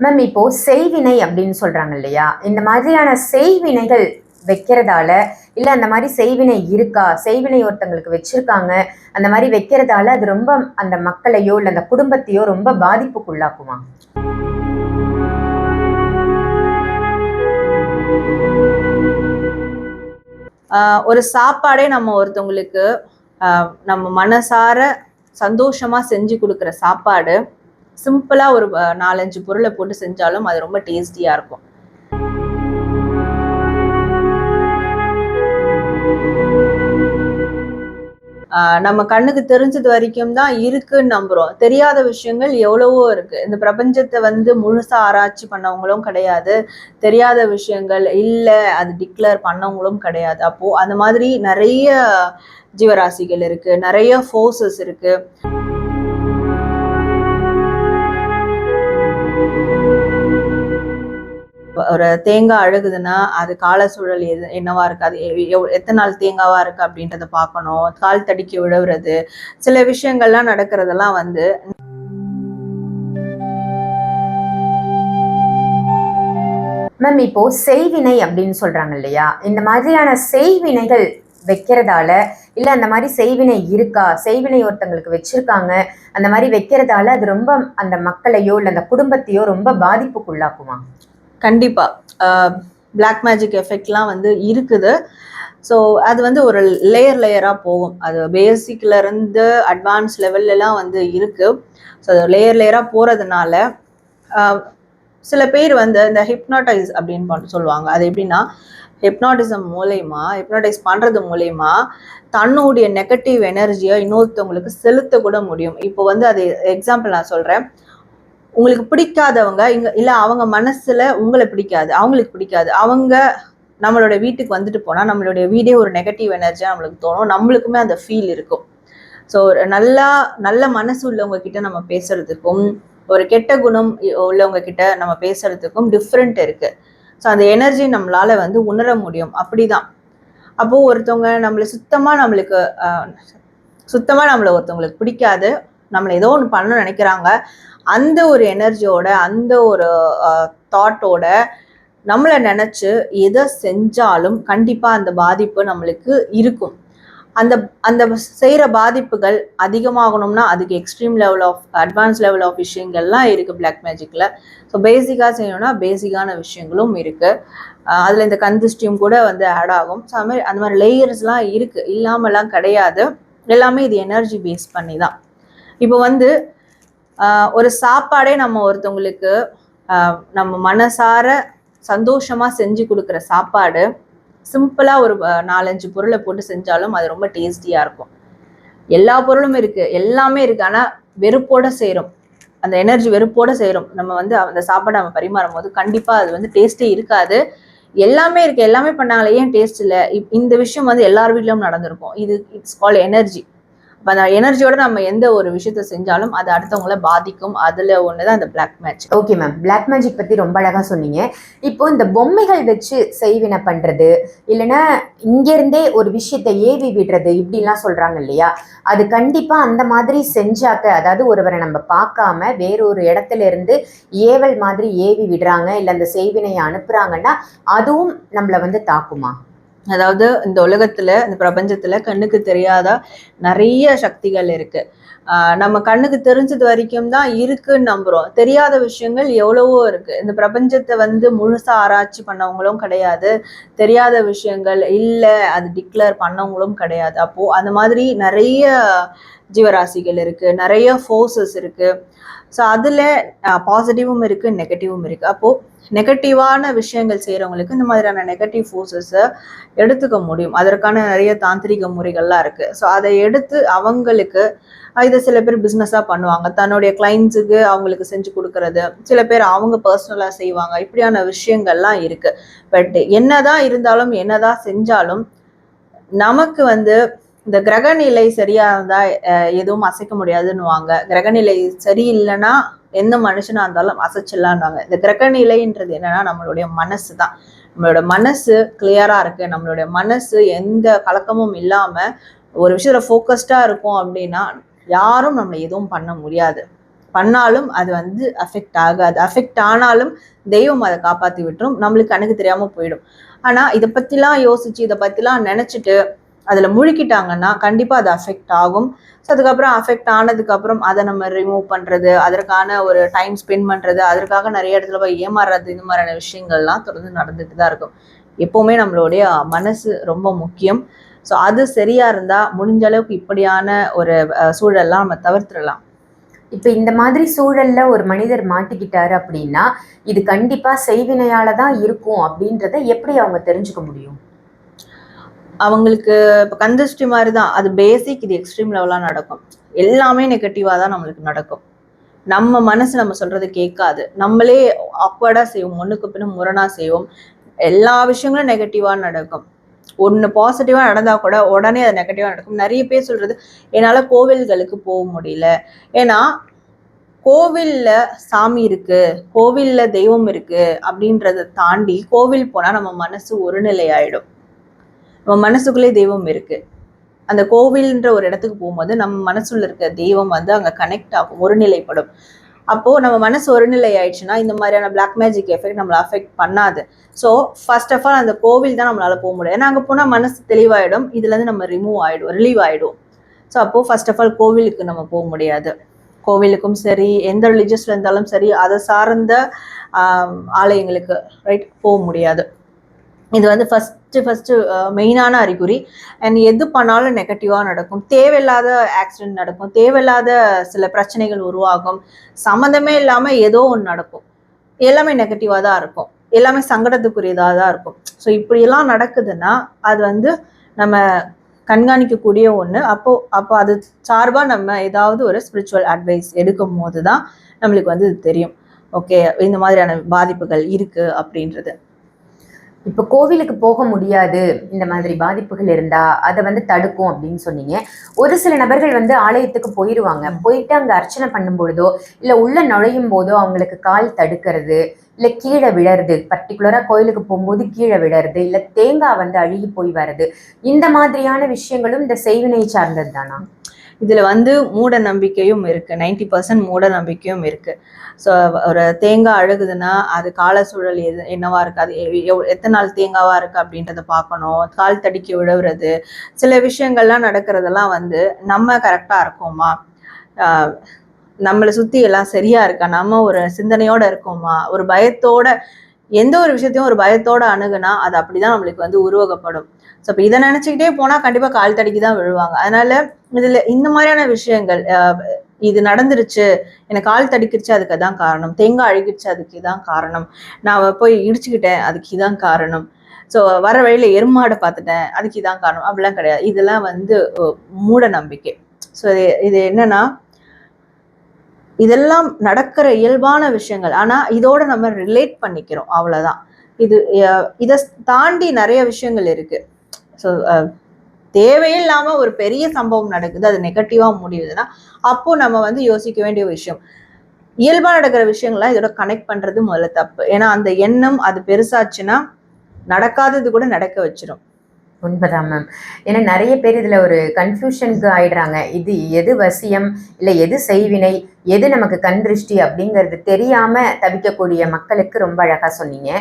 Ma'am இப்போ செய்வினை அப்படின்னு சொல்றாங்க இல்லையா? இந்த மாதிரியான செய்வினைகள் வைக்கிறதால, இல்ல அந்த மாரி செய்வினை இருக்கா? செய்வினை ஒருத்தங்களுக்கு வச்சிருக்காங்க. அந்த மாரி வைக்கிறதால அது ரொம்ப அந்த மக்களையோ, இல்ல அந்த குடும்பத்தையோ ரொம்ப பாதிப்புக்குள்ளாக்குமா? ஒரு சாப்பாடே நம்ம ஒருத்தவங்களுக்கு நம்ம மனசார சந்தோஷமா செஞ்சு கொடுக்குற சாப்பாடு சிம்பிளா ஒரு 4-5 பொருளை போட்டு செஞ்சாலும் அது ரொம்ப டேஸ்டியா இருக்கும். நம்ம கண்ணுக்கு தெரிஞ்சது வரைக்கும் தான் இருக்குன்னு நம்புறோம். தெரியாத விஷயங்கள் எவ்வளவோ இருக்கு. இந்த பிரபஞ்சத்தை முழுசா ஆராய்ச்சி பண்ணவங்களும் கிடையாது. தெரியாத விஷயங்கள் இல்ல அது டிக்ளேர் பண்ணவங்களும் கிடையாது. அப்போ அந்த மாதிரி நிறைய ஜீவராசிகள் இருக்கு, நிறைய ஃபோர்ஸஸ் இருக்கு. ஒரு தேங்காய் அழுகுதுன்னா அது கால சூழல் என்னவா இருக்கு, அது எத்தனை நாள் தேங்காவா இருக்கு அப்படின்றத பார்க்கணும். கால் தடிக்கி விழுவுறது, சில விஷயங்கள்லாம் நடக்கிறதெல்லாம் மேம் இப்போ செய்வினை அப்படின்னு சொல்றாங்க இல்லையா? இந்த மாதிரியான செய்வினைகள் வைக்கிறதால, இல்ல அந்த மாதிரி செய்வினை இருக்கா? செய்வினை ஒருத்தங்களுக்கு வச்சிருக்காங்க. அந்த மாதிரி வைக்கிறதால அது ரொம்ப அந்த மக்களையோ, இல்ல அந்த குடும்பத்தையோ ரொம்ப பாதிப்புக்குள்ளாக்குமா? கண்டிப்பா பிளாக் மேஜிக் எஃபெக்ட்லாம் இருக்குது. ஸோ அது ஒரு லேயராக போகும். அது பேசிக்ல இருந்து அட்வான்ஸ் லெவல்லாம் இருக்கு. ஸோ அது லேயராக போகிறதுனால சில பேர் இந்த ஹிப்னாட்டைஸ் அப்படின்னு சொல்லுவாங்க. அது எப்படின்னா, ஹிப்னாட்டைஸ் பண்ணுறது மூலயமா தன்னுடைய நெகட்டிவ் எனர்ஜியை இன்னொருத்தவங்களுக்கு செலுத்த கூட முடியும். இப்போ அது எக்ஸாம்பிள் நான் சொல்கிறேன். உங்களுக்கு பிடிக்காதவங்க இல்லை அவங்க மனசில் உங்களை பிடிக்காது, அவங்களுக்கு பிடிக்காது, அவங்க நம்மளோட வீட்டுக்கு வந்துட்டு போனால் நம்மளுடைய வீடே ஒரு நெகட்டிவ் எனர்ஜியாக நம்மளுக்கு தோணும். நம்மளுக்குமே அந்த ஃபீல் இருக்கும். ஸோ நல்ல மனசு உள்ளவங்க கிட்ட நம்ம பேசுறதுக்கும் ஒரு கெட்ட குணம் உள்ளவங்க கிட்ட நம்ம பேசுறதுக்கும் டிஃப்ரெண்ட் இருக்கு. ஸோ அந்த எனர்ஜி நம்மளால உணர முடியும். அப்படிதான் அப்போ ஒருத்தவங்க நம்மளை ஒருத்தவங்களுக்கு பிடிக்காது, நம்மளை ஏதோ ஒன்று பண்ண நினைக்கிறாங்க. அந்த ஒரு எனர்ஜியோட, அந்த ஒரு தாட்டோட நம்மளை நினைச்சு எதை செஞ்சாலும் கண்டிப்பா அந்த பாதிப்பு நம்மளுக்கு இருக்கும். அந்த அந்த செய்கிற பாதிப்புகள் அதிகமாகணும்னா அதுக்கு extreme level of advance level of விஷயங்கள்லாம் இருக்குது பிளாக் மேஜிக்கில். ஸோ பேசிக்காக செய்யணும்னா பேசிக்கான விஷயங்களும் இருக்குது. அதில் இந்த கந்திஷ்டியும் கூட ஆட் ஆகும். ஸோ அந்த மாதிரி லேயர்ஸ்லாம் இருக்குது, இல்லாமலாம் கிடையாது. எல்லாமே இது எனர்ஜி பேஸ் பண்ணி தான். இப்போ ஒரு சாப்பாடே நம்ம ஒருத்தவங்களுக்கு நம்ம மனசார சந்தோஷமா செஞ்சு கொடுக்குற சாப்பாடு சிம்பிளா ஒரு 4-5 பொருளை போட்டு செஞ்சாலும் அது ரொம்ப டேஸ்டியா இருக்கும். எல்லா பொருளும் இருக்கு, எல்லாமே இருக்கு, ஆனா வெறுப்போட செய்யறோம். அந்த எனர்ஜி வெறுப்போட செய்யறோம். நம்ம அந்த சாப்பாடை நம்ம பரிமாறும் போது கண்டிப்பா அது டேஸ்டே இருக்காது. எல்லாமே இருக்கு, எல்லாமே பண்ணாங்களே ஏன் டேஸ்ட் இல்லை? இந்த விஷயம் எல்லார் வீட்லயும் நடந்திருக்கும். It's called energy. இப்போ அந்த எனர்ஜியோட நம்ம எந்த ஒரு விஷயத்த செஞ்சாலும் அது அடுத்தவங்கள பாதிக்கும். அதுல ஒண்ணுதான் அந்த black magic. Okay ma'am, black magic பத்தி ரொம்ப அழகா சொன்னீங்க. இப்போ இந்த பொம்மைகள் வச்சு செய்வினை பண்றது, இல்லைன்னா இங்கிருந்தே ஒரு விஷயத்தை ஏவி விடுறது, இப்படிலாம் சொல்றாங்க இல்லையா? அது கண்டிப்பா அந்த மாதிரி செஞ்சாக்க, அதாவது ஒருவரை நம்ம பார்க்காம வேறொரு இடத்துல இருந்து ஏவல் மாதிரி ஏவி விடுறாங்க, இல்லை அந்த செய்வினையை அனுப்புறாங்கன்னா அதுவும் நம்மளை தாக்குமா? அதாவது இந்த உலகத்துல, இந்த பிரபஞ்சத்துல கண்ணுக்கு தெரியாத நிறைய சக்திகள் இருக்கு. நம்ம கண்ணுக்கு தெரிஞ்சது வரைக்கும் தான் இருக்குன்னு நம்புறோம். தெரியாத விஷயங்கள் எவ்வளவோ இருக்கு. இந்த பிரபஞ்சத்தை முழுசா ஆராய்ச்சி பண்ணவங்களும் கிடையாது. தெரியாத விஷயங்கள் இல்ல அது டிக்ளேர் பண்ணவங்களும் கிடையாது. அப்போ அந்த மாதிரி நிறைய ஜீவராசிகள் இருக்கு, நிறைய ஃபோர்ஸஸ் இருக்கு. ஸோ அதில் பாசிட்டிவும் இருக்குது, நெகட்டிவும் இருக்குது. அப்போது நெகட்டிவான விஷயங்கள் செய்கிறவங்களுக்கு இந்த மாதிரியான நெகட்டிவ் ஃபோர்ஸஸை எடுத்துக்க முடியும். அதற்கான நிறைய தாந்திரிக முறைகள்லாம் இருக்குது. ஸோ அதை எடுத்து அவங்களுக்கு இதை சில பேர் பிஸ்னஸாக பண்ணுவாங்க. தன்னுடைய கிளைண்ட்ஸுக்கு அவங்களுக்கு செஞ்சு கொடுக்கறது, சில பேர் அவங்க பர்சனலாக செய்வாங்க. இப்படியான விஷயங்கள்லாம் இருக்குது. பட் என்னதான் இருந்தாலும், என்னதான் செஞ்சாலும் நமக்கு இந்த கிரகநிலை சரியா இருந்தா எதுவும் அசைக்க முடியாதுன்னுவாங்க. கிரகநிலை சரியில்லைன்னா எந்த மனுஷனா இருந்தாலும் அசைச்சிடலான்னுவாங்க. இந்த கிரகநிலைன்றது என்னன்னா நம்மளுடைய மனசு தான். நம்மளோட மனசு கிளியரா இருக்கு, நம்மளுடைய மனசு எந்த கலக்கமும் இல்லாம ஒரு விஷயத்துல ஃபோக்கஸ்டா இருக்கும் அப்படின்னா யாரும் நம்மளை எதுவும் பண்ண முடியாது. பண்ணாலும் அது வந்து அஃபெக்ட் ஆகாது. அஃபெக்ட் ஆனாலும் தெய்வம் அதை காப்பாற்றி விட்டுரும், நம்மளுக்கு கணக்கு தெரியாம போயிடும். ஆனா இதை பத்திலாம் யோசிச்சு இதை பத்திலாம் நினைச்சிட்டு அதுல முழுக்கிட்டாங்கன்னா கண்டிப்பா அது அஃபெக்ட் ஆகும். ஸோ அதுக்கப்புறம் அஃபெக்ட் ஆனதுக்கு அப்புறம் அதை நம்ம ரிமூவ் பண்றது, அதற்கான ஒரு டைம் ஸ்பெண்ட் பண்றது, அதற்காக நிறைய இடத்துல போய் ஏமாறுறது, இந்த மாதிரியான விஷயங்கள்லாம் தொடர்ந்து நடந்துட்டு தான் இருக்கும். எப்பவுமே நம்மளுடைய மனசு ரொம்ப முக்கியம். ஸோ அது சரியா இருந்தா முடிஞ்ச அளவுக்கு இப்படியான ஒரு சூழல்லாம் நம்ம தவிர்த்துடலாம். இப்ப இந்த மாதிரி சூழல்ல ஒரு மனிதர் மாட்டிக்கிட்டாரு அப்படின்னா இது கண்டிப்பா செய்வினையால தான் இருக்கும் அப்படின்றத எப்படி அவங்க தெரிஞ்சுக்க முடியும்? அவங்களுக்கு இப்போ கந்திருஷ்டி மாதிரி தான், அது பேசிக், இது எக்ஸ்ட்ரீம் லெவலாக நடக்கும். எல்லாமே நெகட்டிவாக தான் நம்மளுக்கு நடக்கும். நம்ம மனசு நம்ம சொல்றது கேட்காது, நம்மளே ஆக்வர்டாக செய்வோம், ஒன்றுக்கு பின்ன முரணா செய்வோம், எல்லா விஷயங்களும் நெகட்டிவாக நடக்கும். ஒன்று பாசிட்டிவாக நடந்தால் கூட உடனே அது நெகட்டிவாக நடக்கும். நிறைய பேர் சொல்றது என்னால் கோவில்களுக்கு போக முடியல, ஏன்னா கோவிலில் சாமி இருக்கு, கோவிலில் தெய்வம் இருக்கு அப்படின்றத தாண்டி கோவில் போனால் நம்ம மனசு ஒருநிலை ஆயிடும். நம்ம மனசுக்குள்ளே தெய்வம் இருக்கு. அந்த கோவில்ன்ற ஒரு இடத்துக்கு போகும்போது நம்ம மனசுல இருக்க தெய்வம் வந்து அங்கே கனெக்ட் ஆகும், ஒருநிலைப்படும். அப்போ நம்ம மனசு ஒருநிலை ஆயிடுச்சுன்னா இந்த மாதிரியான பிளாக் மேஜிக் எஃபெக்ட் நம்மளை அஃபெக்ட் பண்ணாது. ஸோ ஃபர்ஸ்ட் ஆஃப் ஆல் அந்த கோவில் தான் நம்மளால போக முடியும். ஏன்னா அங்கே போனால் மனசு தெளிவாயிடும், இதுல இருந்து நம்ம ரிலீவ் ஆயிடும். ஸோ அப்போ ஃபர்ஸ்ட் ஆஃப் ஆல் கோவிலுக்கு நம்ம போக முடியாது. கோவிலுக்கும் சரி, எந்த ரிலீஜியஸ்ல இருந்தாலும் சரி, அதை சார்ந்த ஆலயங்களுக்கு ரைட் போக முடியாது. இது வந்து ஃபர்ஸ்ட் மெயினான அறிகுறி. அண்ட் எது பண்ணாலும் நெகட்டிவாக நடக்கும், தேவையில்லாத ஆக்சிடென்ட் நடக்கும், தேவையில்லாத சில பிரச்சனைகள் உருவாகும், சம்மந்தமே இல்லாமல் ஏதோ ஒன்று நடக்கும், எல்லாமே நெகட்டிவாக தான் இருக்கும், எல்லாமே சங்கடத்துக்குரியதாக தான் இருக்கும். ஸோ இப்படியெல்லாம் நடக்குதுன்னா அது வந்து நம்ம கண்காணிக்கக்கூடிய ஒன்று. அப்போ அது சார்பாக நம்ம ஏதாவது ஒரு ஸ்பிரிச்சுவல் அட்வைஸ் எடுக்கும் போது தான் நம்மளுக்கு வந்து இது தெரியும், ஓகே இந்த மாதிரியான பாதிப்புகள் இருக்கு அப்படின்றது. இப்போ கோவிலுக்கு போக முடியாது, இந்த மாதிரி பாதிப்புகள் இருந்தா அதை வந்து தடுக்கும் அப்படின்னு சொன்னீங்க. ஒரு சில நபர்கள் வந்து ஆலயத்துக்கு போயிடுவாங்க, போயிட்டு அங்கே அர்ச்சனை பண்ணும் பொழுதோ இல்லை உள்ள நுழையும் போதோ அவங்களுக்கு கால் தடுக்கிறது, இல்லை கீழே விழறது, பர்டிகுலராக கோயிலுக்கு போகும்போது கீழே விழறது, இல்லை தேங்காய் வந்து அழுகி போய் வர்றது, இந்த மாதிரியான விஷயங்களும் இந்த செய்வினை சார்ந்தது தானா? இதில் வந்து மூட நம்பிக்கையும் இருக்குது, 90% மூட நம்பிக்கையும் இருக்குது. ஸோ ஒரு தேங்காய் அழுகுதுன்னா அது கால சூழல் என்னவா இருக்குது, அது எத்தனை நாள் தேங்காவாக இருக்குது அப்படின்றத பார்க்கணும். கால் தடிக்கி விழுவுறது, சில விஷயங்கள்லாம் நடக்கிறதெல்லாம் வந்து நம்ம கரெக்டாக இருக்கோமா, நம்மளை சுற்றி எல்லாம் சரியாக இருக்கா, நம்ம ஒரு சிந்தனையோடு இருக்கோமா, ஒரு பயத்தோட எந்த ஒரு விஷயத்தையும் ஒரு பயத்தோட அணுகுனா அது அப்படிதான் நம்மளுக்கு வந்து உருவகப்படும். ஸோ இப்போ இதை நினச்சிக்கிட்டே போனால் கண்டிப்பாக கால் தடிக்கி தான் விழுவாங்க. அதனால இதில் இந்த மாதிரியான விஷயங்கள், இது நடந்துருச்சு, எனக்கு கால் தடிக்கிருச்சு அதுக்கு தான் காரணம், தேங்காய் அழுகிடுச்சு அதுக்கு இதான் காரணம், நான் போய் இடிச்சுக்கிட்டேன் அதுக்கு இதான் காரணம், ஸோ வர வழியில் எருமாடை பார்த்துட்டேன் அதுக்கு இதான் காரணம், அப்படிலாம் கிடையாது. இதெல்லாம் வந்து மூட நம்பிக்கை. ஸோ இது என்னன்னா, இதெல்லாம் நடக்கிற இயல்பான விஷயங்கள், ஆனால் இதோட நம்ம ரிலேட் பண்ணிக்கிறோம், அவ்வளோதான். இதை தாண்டி நிறைய விஷயங்கள் இருக்கு. ஸோ தேவையில்லாம ஒரு பெரிய சம்பவம் நடக்குது, அது நெகட்டிவா முடியுதுன்னா அப்போ நம்ம வந்து யோசிக்க வேண்டிய விஷயம், இயல்பா நடக்கிற விஷயங்கள்லாம் இதோட கனெக்ட் பண்றது முதல்ல தப்பு. ஏன்னா அந்த எண்ணம் அது பெருசாச்சுன்னா நடக்காதது கூட நடக்க வச்சிடும். உண்மைதான் மேம். ஏன்னா நிறைய பேர் இதுல ஒரு கன்ஃபியூஷனுக்கு ஆயிடுறாங்க, இது எது வசியம் இல்லை எது செய்வினை, எது நமக்கு கண் திருஷ்டி அப்படிங்கிறது தெரியாம தவிக்கக்கூடிய மக்களுக்கு ரொம்ப அழகா சொன்னீங்க.